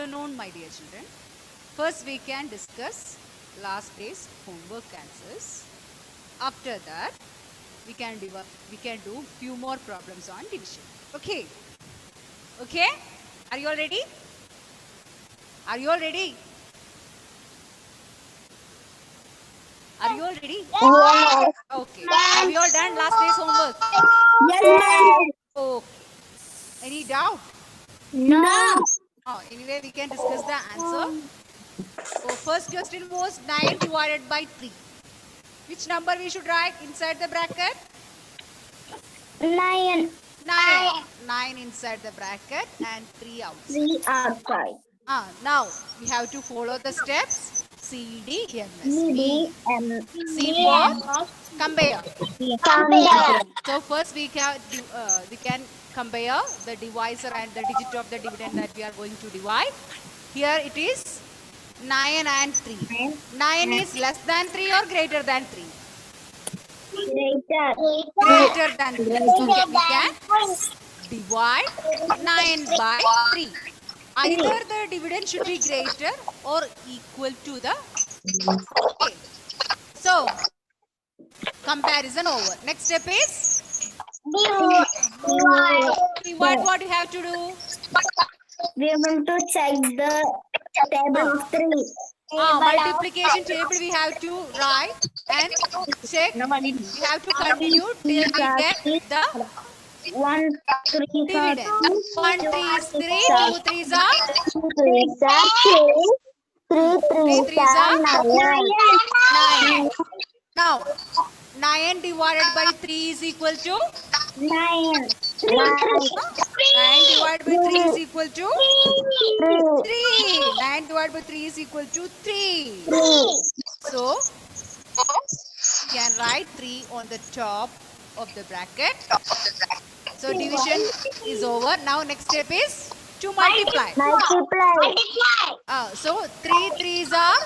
afternoon, my dear children. First, we can discuss last day's homework answers. After that, we can do few more problems on division. Okay. Okay. Are you all ready? Are you all ready? Are you all ready? Yes. Okay. Have you all done last day's homework? Yes, ma'am. Okay. Any doubt? No. Oh, anyway, we can discuss the answer. So first question was 9 divided by 3. Which number we should write inside the bracket? 9. 9. 9 inside the bracket and 3 outside. 3 outside. Now we have to follow the steps. C, D, M, S. D, M, C for compare. Compare. So first we can compare the divisor and the digit of the dividend that we are going to divide. Here it is 9 and 3. 9 is less than 3 or greater than 3? Greater. Greater than 3. So we can divide 9 by 3. Either the dividend should be greater or equal to the. Okay. So comparison over. Next step is divide. What you have to do? We are going to check the table of 3. Multiplication table we have to write and check. We have to continue till we get the 1, 3, dividend. 1, 3 is 3, 2, 3s are 3, 3s are 9. Now 9 divided by 3 is equal to 9. 9 divided by 3 is equal to 3. 9 divided by 3 is equal to 3. So you can write 3 on the top of the bracket. So division is over. Now next step is to multiply. So 3 3s are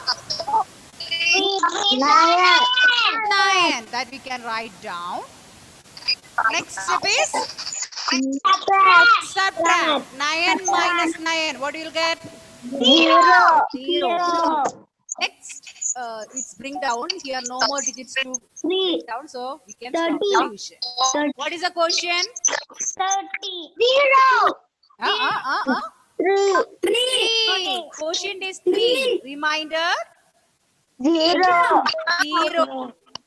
9. That we can write down. Next step is subtract. 9 minus 9. What do you get? 0. Next, it's bring down. Here no more digits to bring down. So we can stop the division. What is the quotient? 3. Quotient is 3. Reminder? 0.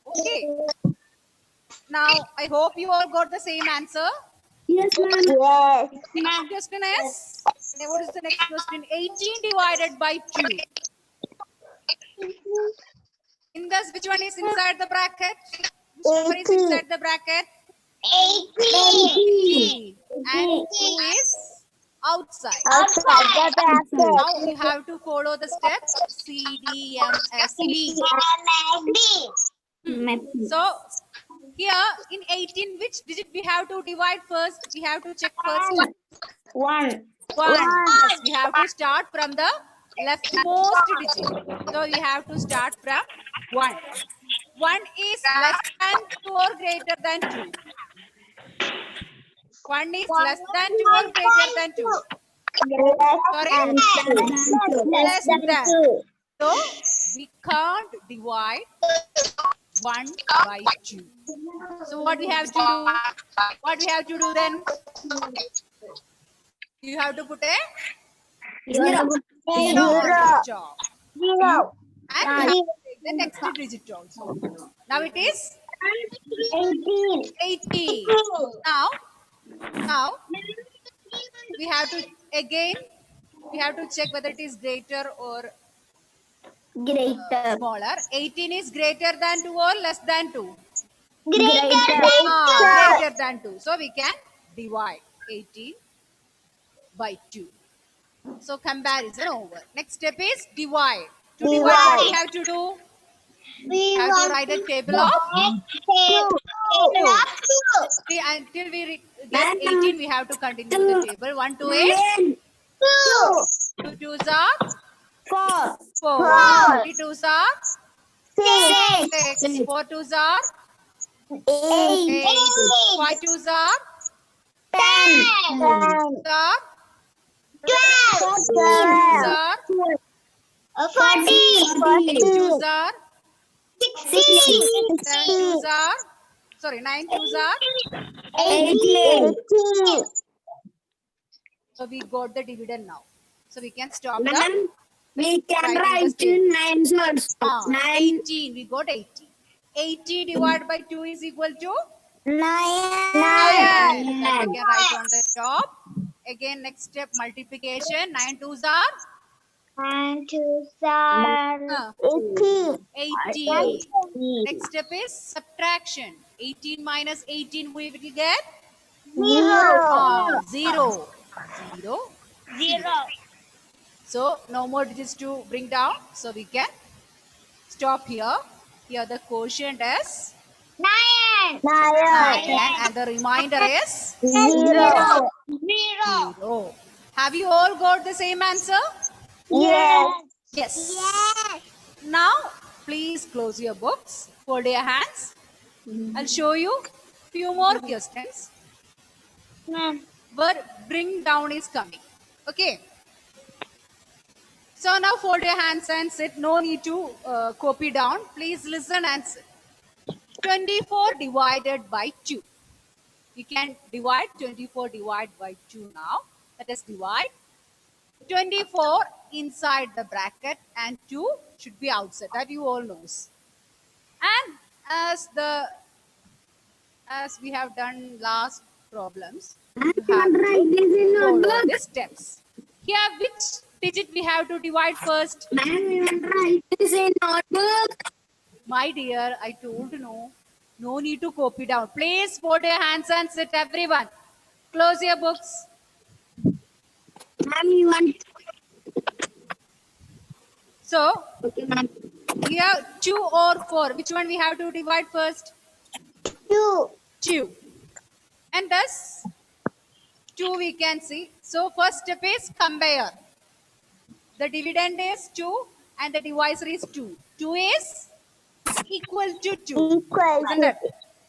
Okay. Now, I hope you all got the same answer. Yes, ma'am. Next question is, what is the next question? 18 divided by 2. In this, which one is inside the bracket? Which number is inside the bracket? 18. And 2 is outside. Now you have to follow the steps C, D, M, S, B. So here in 18, which digit we have to divide first? We have to check first. 1. Yes, we have to start from the leftmost digit. So we have to start from 1. 1 is less than 2 or greater than 2. 1 is less than 2 or greater than 2. Sorry? Less than. So we can't divide 1 by 2. So what we have to do? What we have to do then? You have to put a 0 on the top. And we have to take the next digit also. Now it is 18. Now we have to check whether it is greater or smaller. 18 is greater than 2 or less than 2? Greater than 2. So we can divide 18 by 2. So comparison over. Next step is divide. To divide, what we have to do? We have to write a table of 2. See, until we get 18, we have to continue the table. 1, 2 is 2. 2 2s are 4. 3 2s are 6. 4 2s are 8. 5 2s are 10. 6 are Twos are 40. twos are 60. 7 twos are sorry 9 twos are 80. so we got the dividend now. So we can stop the Ma'am, we can writing the write statement. in 9 words. 9. 18. We got 80. 80 divided by 2 is equal to 9. 9. That we can write on the top. Again, next step multiplication. 9 twos are 9 2 are 80. Next step is subtraction. 18 minus 18 we will get 0. 0. So no more digits to bring down. So we can stop here. Here the quotient is 9 and the remainder is 0. Have you all got the same answer? Yes. Now please close your books, fold your hands. I'll show you few more questions where bring down is coming. Okay. So now fold your hands and sit. No need to copy down. Please listen and sit. 24 divided by 2. You can divide 24 divided by 2 now. Let us divide. 24 inside the bracket and 2 should be outside. That you all knows. And as we have done last problems, you have to follow the steps. Here, which digit we have to divide first? Ma'am, we will write this in notebook. My dear, I told no. No need to copy down. Please fold your hands and sit, everyone. Close your books. Ma'am, you want. So, Okay, ma'am. here 2 or 4. Which one we have to divide first? 2. And thus, 2 we can see. So, first step is compare. The dividend is 2 and the divisor is 2. 2 is equal to 2. Isn't it?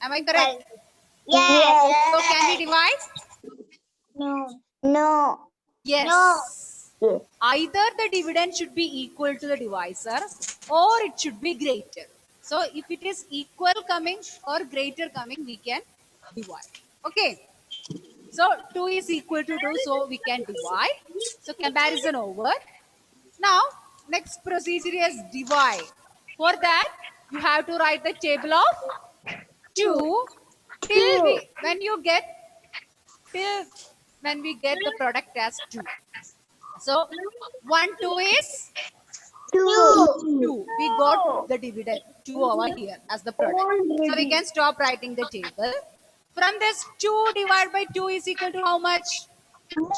Am I correct? So, can we divide? No. Yes. Either the dividend should be equal to the divisor or it should be greater. So if it is equal coming or greater coming, we can divide. Okay. So 2 is equal to 2, so we can divide. So comparison over. Now, next procedure is divide. For that, you have to write the table of 2 till when we get the product as 2. So 1 2 is 2. We got the dividend 2 over here as the product. So we can stop writing the table. From this 2 divided by 2 is equal to how much? 1.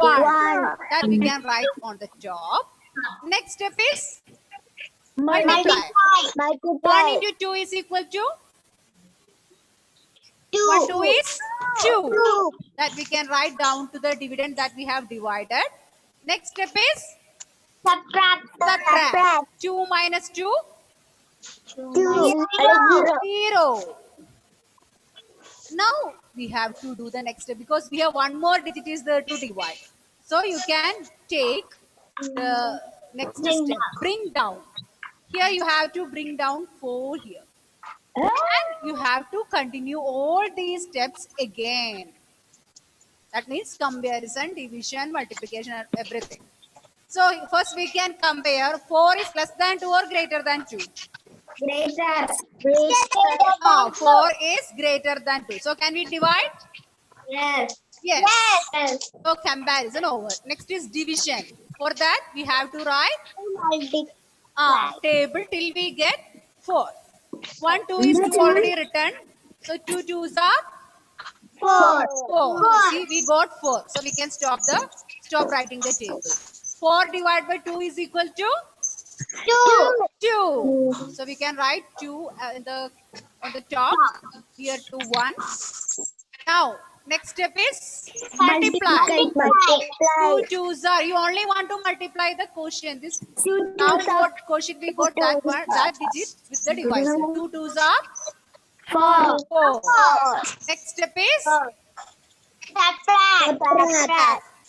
That we can write on the top. Next step is multiply. 1 into 2 is equal to 1 2 is 2. That we can write down to the dividend that we have divided. Next step is subtract. 2 minus 2? 0. Now we have to do the next step because we have one more digit is there to divide. So you can take the next step, bring down. Here you have to bring down 4 here. And you have to continue all these steps again. That means comparison, division, multiplication, and everything. So first we can compare 4 is less than 2 or greater than 2. Greater. 4 is greater than 2. So can we divide? Yes. Yes. So comparison over. Next is division. For that we have to write table till we get 4. 1 2 is 2 already written. So 2 2s are 4. See, we got 4. So we can stop writing the table. 4 divided by 2 is equal to 2. So we can write 2 on the top. Here 2 1. Now next step is multiply. 2 2s are. You only want to multiply the quotient. This now what quotient we got that digit with the divisor. 2 2s are 4. Next step is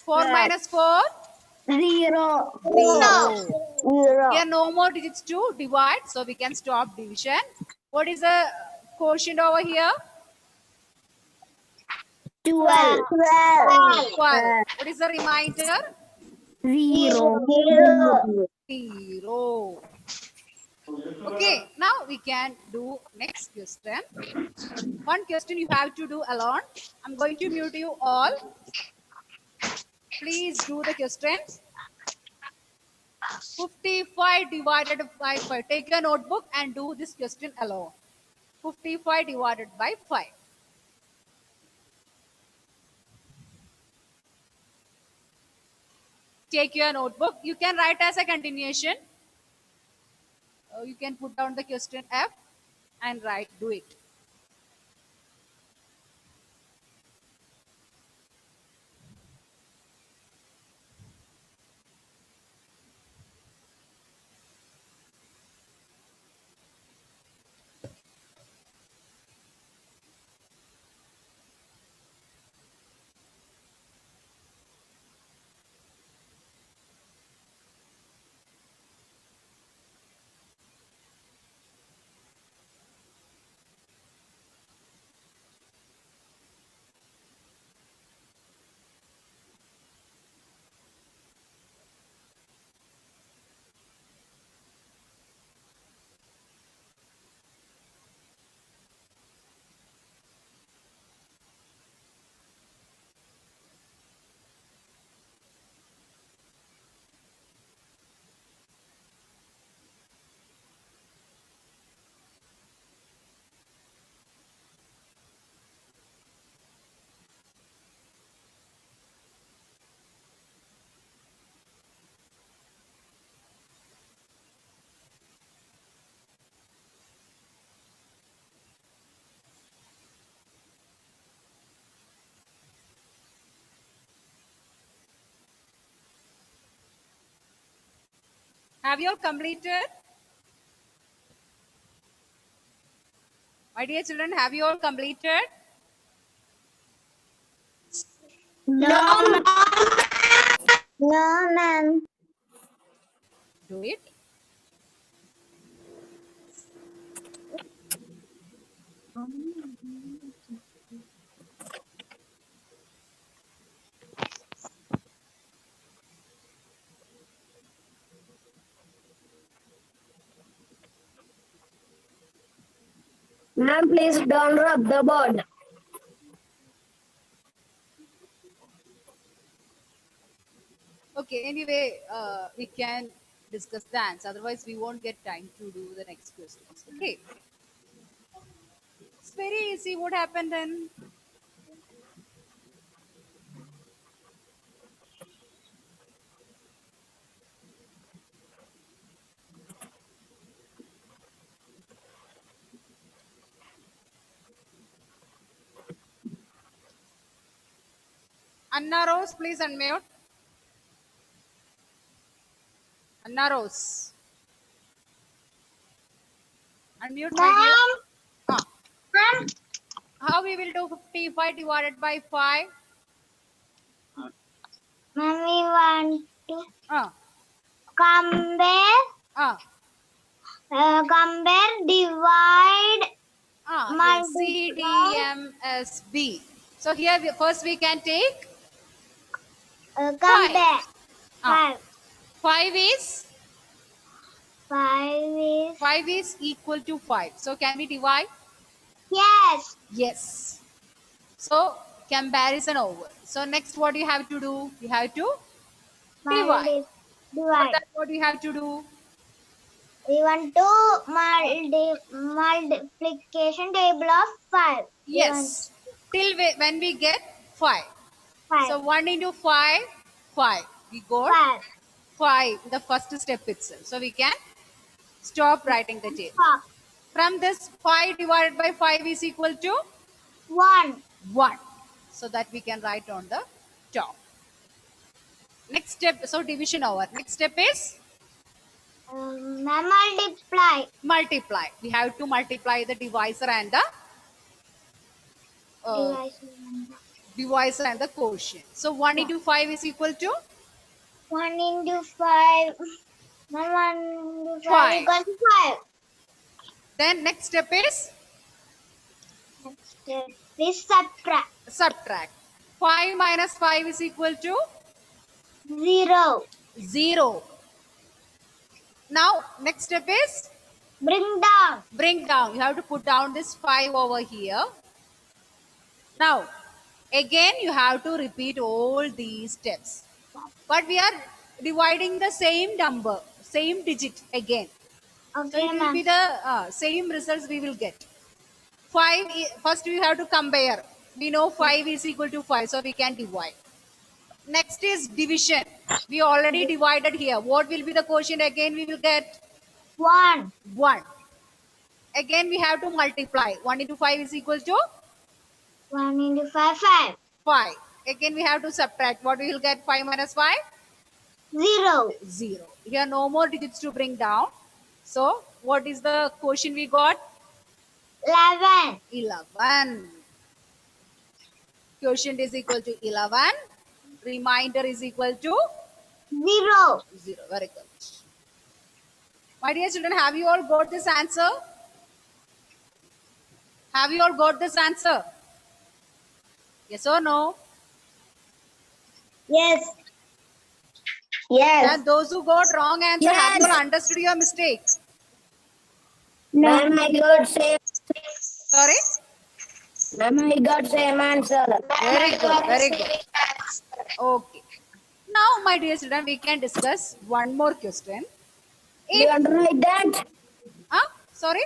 4 Yes. minus 4? 0. 0. 0. Here no more digits to divide, so we can stop division. What is the quotient over here? 12. 12. What is the remainder? 0. 0. Okay, now we can do next question. One question you have to do alone. I'm going to mute you all. Please do the question. 55 divided by 5. Take your notebook and do this question alone. 55 divided by 5. Take your notebook. You can write as a continuation. You can put down the question F and write, do it. Have you all completed? My dear children, have you all completed? No, ma'am. Do it. Ma'am, please don't rub the board. Okay, anyway, we can discuss the answer. Otherwise, we won't get time to do the next questions. Okay. It's very easy. What happened then? Anna Rose, please unmute. Anna Rose. Unmute, my dear. Ah, Ma'am, how we will do 55 divided by 5? ma'am, we want to Ah, compare, ah, divide, yes. C, D, M, S, B. So here, first we can take 5. compare. Ah, 5 is 5 is 5 is equal to 5. So can we divide? yes. Yes. So comparison over. So next what you have to do? You have to divide. For Divide. that what you have to do? We want to multiplication table of 5. Yes. Till when we get 5. 5. So 1 into 5, 5. We got 5. 5 the first step itself. So we can stop writing the table. From this 5 divided by 5 is equal to 1. 1. So that we can write on the top. Next step, so division over. Next step is Multiply. multiply. We have to multiply the divisor and the divisor and the quotient. So 1 into 5 is equal to 1 into 5. 1 into 5 5. equals to 5. Then next step is Next step is subtract. subtract. 5 minus 5 is equal to 0. 0. Now next step is Bring down. bring down. You have to put down this 5 over here. Now again you have to repeat all these steps. But we are dividing the same number, same digit again. So Okay, it will be ma'am. the same results we will get. 5, first we have to compare. We know 5 is equal to 5, so we can divide. Next is division. We already divided here. What will be the quotient again? We will get 1. 1. Again we have to multiply. 1 into 5 is equal to 1 into 5, 5. 5. Again we have to subtract. What we will get? 5 minus 5? 0. 0. Here no more digits to bring down. So what is the quotient we got? 11. 11. Quotient is equal to 11. Remainder is equal to 0. 0. Very good. My dear children, have you all got this answer? Have you all got this answer? Yes or no? Yes. Yes. And those who got wrong answer, have you all understood your mistake? Ma'am, I got same. Sorry? Ma'am, I got same answer. Very good. Very good. Okay. Now, my dear children, we can discuss one more question. You want to write that? Sorry?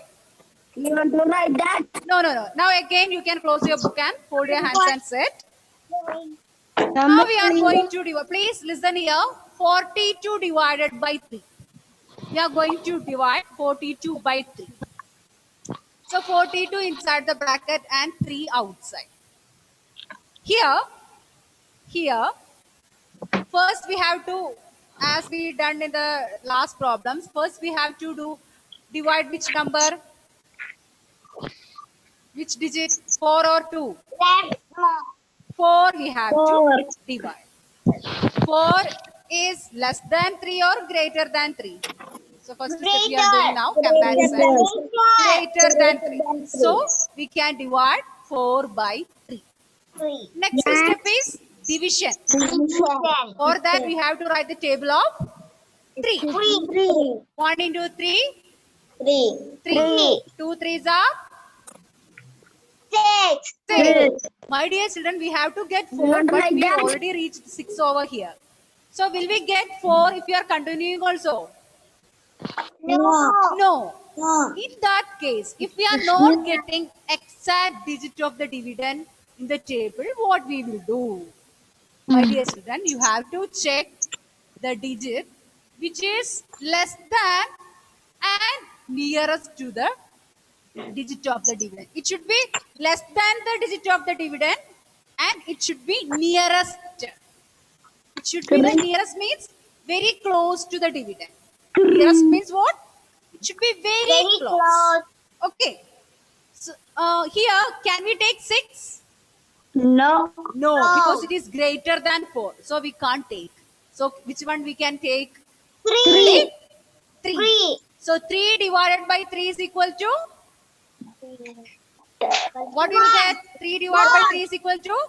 You want to write that? No, no, no. Now again, you can close your book and hold your hands and sit. Now we are going to divide. Please listen here. 42 divided by 3. We are going to divide 42 by 3. So 42 inside the bracket and 3 outside. Here, first we have to, as we done in the last problems, first we have to do divide which number? Which digit? 4 or 2? 4 we have to divide. 4 is less than 3 or greater than 3? So first step we are doing now, comparison. Greater than 3. So we can divide 4 by 3. Next step is division. For that we have to write the table of 3. 1 into 3, 3. 2 3s are 6. My dear children, we have to get 4, but we already reached 6 over here. So will we get 4 if you are continuing also? No. In that case, if we are not getting exact digit of the dividend in the table, what we will do? My dear children, you have to check the digit which is less than and nearest to the digit of the dividend. It should be less than the digit of the dividend and it should be nearest. It should be the nearest means very close to the dividend. Nearest means what? It should be very close. Okay. So here, can we take 6? No. No, because it is greater than 4. So we can't take. So which one we can take? 3. 3. So 3 divided by 3 is equal to? What will you get? 3 divided by 3 is equal to?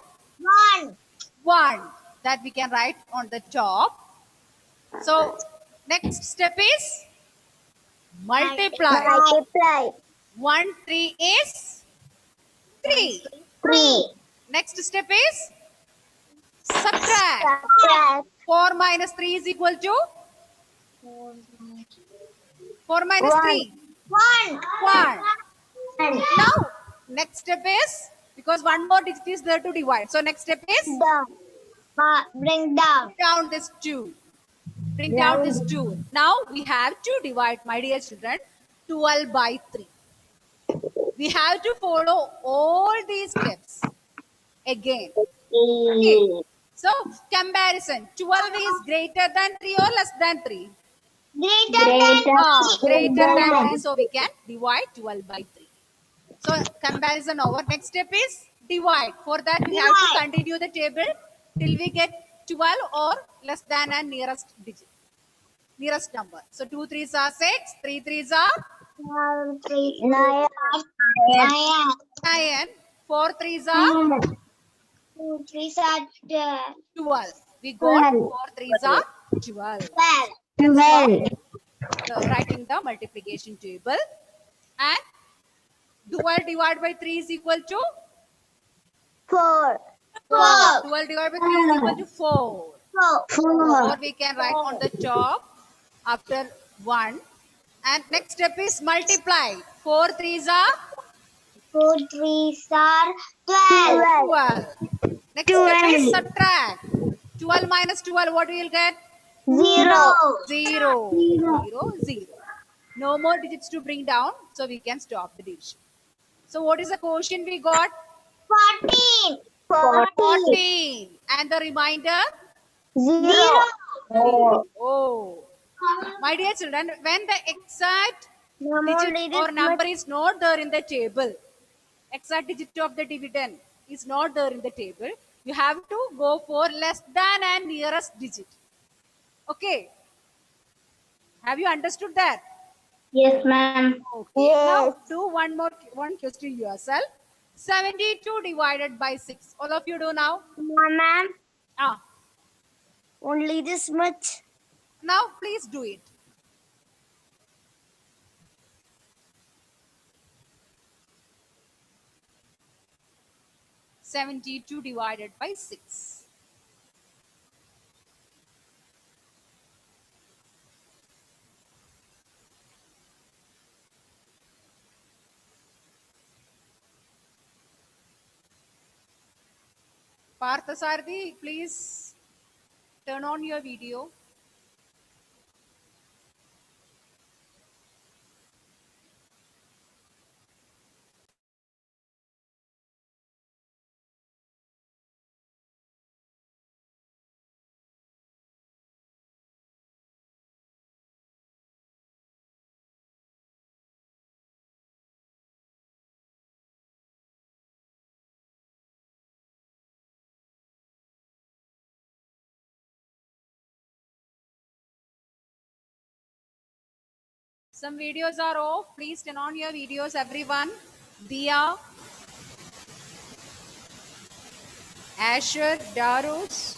1. 1. That we can write on the top. So next step is multiply. 1 3 is 3. 3. Next step is subtract. 4 minus 3 is equal to? 4 minus 3. 1. 1. Now, next step is, because one more digit is there to divide. So, next step is Bring down. down this 2. Bring down this 2. Now, we have to divide, my dear children, 12 by 3. We have to follow all these steps again. Okay. So, comparison. 12 is greater than 3 or less than 3? Greater than 3. So, we can divide 12 by 3. So, comparison over. Next step is divide. For that, we have to continue the table till we get 12 or less than and nearest digit, nearest number. So 2 3s are 6, 3 3s are 9. 9, 4 3s are 2 3s are 12. We got 4 3s are 12. 12. Writing the multiplication table, and 12 divided by 3 is equal to 4. 12 divided by 3 is equal to 4. 4. Or we can write on the top after 1. And next step is multiply. 4 3s are 4 3s are 12. 12. Next step is subtract. 12 minus 12, what we will get? 0. 0. 0, 0. No more digits to bring down, so we can stop the division. So what is the quotient we got? 14. 14. 14. And the remainder? 0. Oh. My dear children, when the exact digit or number is not there in the table, exact digit of the dividend is not there in the table, you have to go for less than and nearest digit. Okay. Have you understood that? Yes, ma'am. Okay. Now do one question yourself. 72 divided by 6. All of you do now. Ma'am, Ah. only this much. Now please do it. $72 divided by 6. Parthasarthi, please turn on your video. Some videos are off. Please turn on your videos, everyone. Dia, Asher, Darus.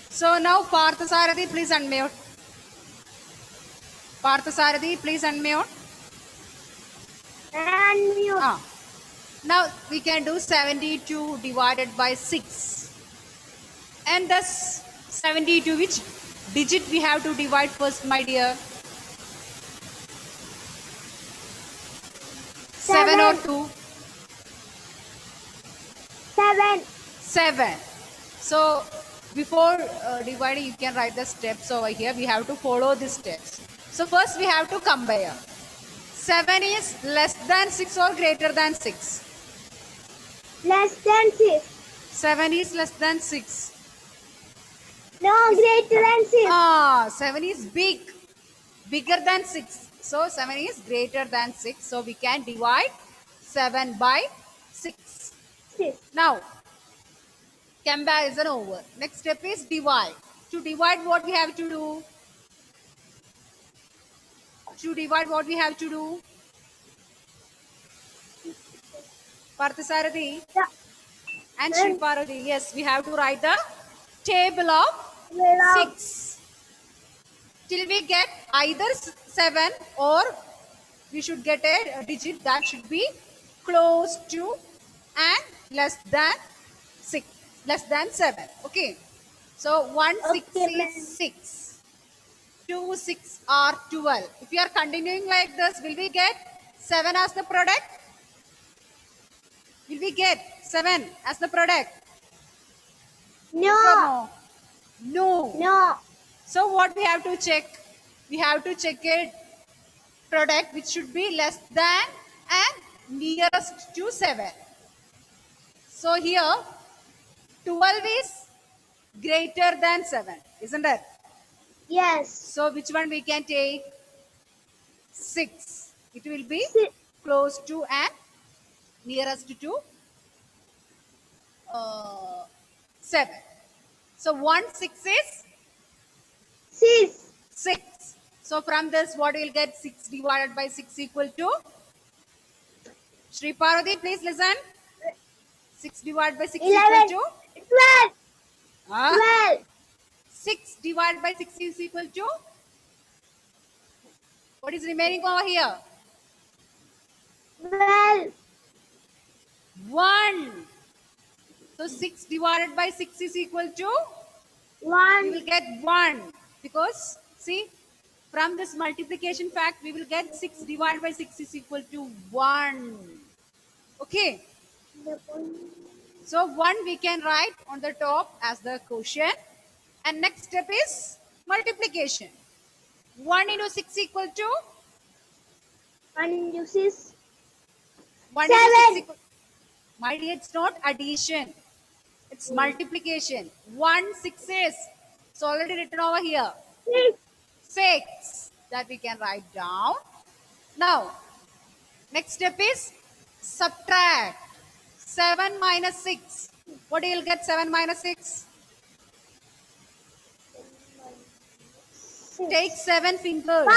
So now Parthasarathi, please unmute. Parthasarathi, please unmute. Unmute. Ah. Now we can do 72 divided by 6. And thus 72, which digit we have to divide first, my dear? 7 or 2? 7. 7. So before dividing, you can write the steps over here. We have to follow these steps. So first we have to compare. 7 is less than 6 or greater than 6? Less than 6. 7 is less than 6. No, greater than 6. Ah, 7 is big. Bigger than 6. So 7 is greater than 6. So we can divide 7 by 6. 6. Now, comparison over. Next step is divide. To divide, what we have to do? To divide, what we have to do? Parthasarathi Yeah. and Shriparati. Yes, we have to write the table of 6. Till we get either 7 or we should get a digit that should be close to and less than 6, less than 7. Okay. So 1 6 Okay, is 6. 2 6 are 12. If you are continuing like this, will we get 7 as the product? Will we get 7 as the product? No. No. No. So what we have to check? We have to check a product which should be less than and nearest to 7. So here 12 is greater than 7, isn't it? Yes. So which one we can take? 6. It will be Si- close to and nearest to 7. So 1 6 is 6. 6. So from this, what will get? 6 divided by 6 equal to? Shri Parvati, please listen. 6 divided by 6 equal 11. to? 12. Huh? 12. 6 divided by 6 is equal to? What is remaining over here? 12. 1. So 6 divided by 6 is equal to? We 1. will get 1. Because, see, from this multiplication fact, we will get 6 divided by 6 is equal to 1. Okay. So 1 we can write on the top as the quotient. And next step is multiplication. 1 into 6 equal to? 1 into 6. 1 into 6 7. equal. My dear, it's not addition. It's multiplication. 1 6 is. It's already written over here. 6. 6 that we can write down. Now, next step is subtract. 7 minus 6. What do you get? 7 minus 6. Take 7 fingers.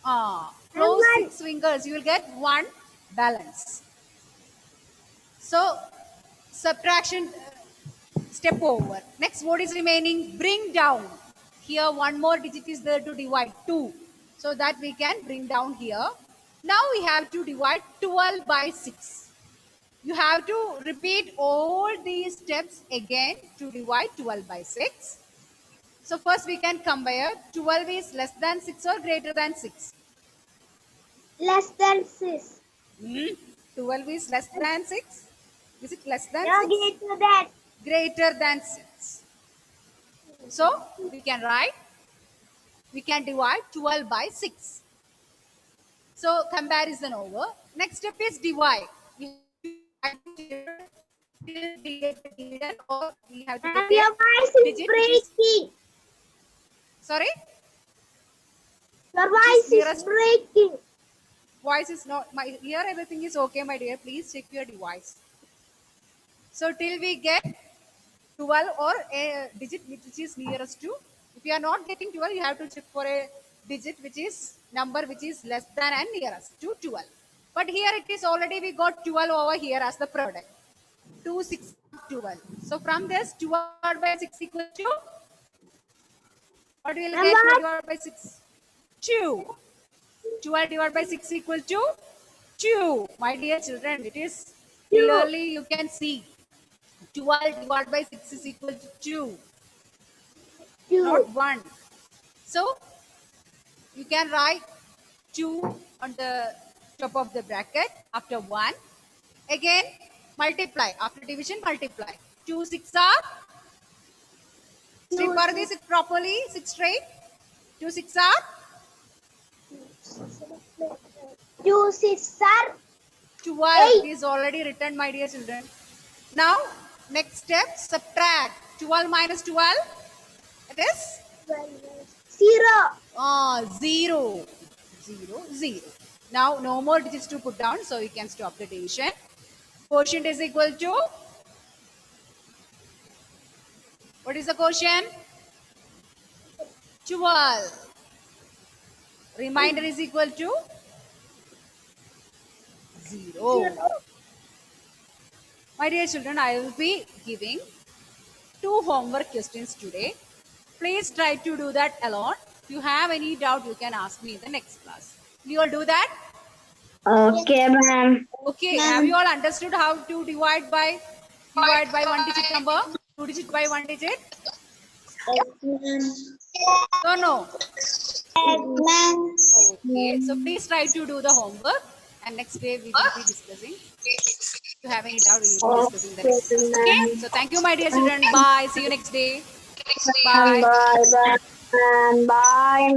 1. Close And 6 fingers. You will get 1 balance. So, subtraction step over. Next, what is remaining? Bring down. Here, one more digit is there to divide, 2. So that we can bring down here. Now we have to divide 12 by 6. You have to repeat all these steps again to divide 12 by 6. So first we can compare. 12 is less than 6 or greater than 6? Less than 6. 12 is less than 6. Is it less than Now 6? greater than. Greater than 6. So we can write, we can divide 12 by 6. So comparison over. Next step is divide. We have to divide the division, or we have to And get your a voice is digit which is, breaking. sorry, Your voice is nearest- breaking. voice is not, my here everything is okay, my dear. Please check your device. So till we get 12 or a digit which is nearest to. If you are not getting 12, you have to check for a digit which is number which is less than and nearest to 12. But here it is already we got 12 over here as the product. 2, 6, 12. So from this 12 by 6 equal to, what will get 12 divided by 6? 2. 12 divided by 6 equal to 2. My dear children, it is clearly you can see 12 divided by 6 is equal to 2, 2. not 1. So you can write 2 on the top of the bracket after 1. Again, multiply. After division, multiply. 2 6 are? Sri Parvati, sit properly, sit straight. 2 6 are? 2 6 are 12. Eight. It is already written, my dear children. Now, next step, subtract. 12 minus 12, it is? 0. 0. 0, 0. Now, no more digits to put down, so we can stop the division. Quotient is equal to? What is the quotient? 12. Remainder is equal to? 0. My dear children, I will be giving 2 homework questions today. Please try to do that alone. If you have any doubt, you can ask me in the next class. Will you all do that? Okay, ma'am. Okay. Have you all understood how to divide by one digit number? 2 digit by 1 digit? So no. Okay. So please try to do the homework, and next day we will be discussing. If you have any doubt, we will be discussing the next class. Okay. So thank you, my dear children. Bye. See you next day. Bye. Bye. Bye. Bye.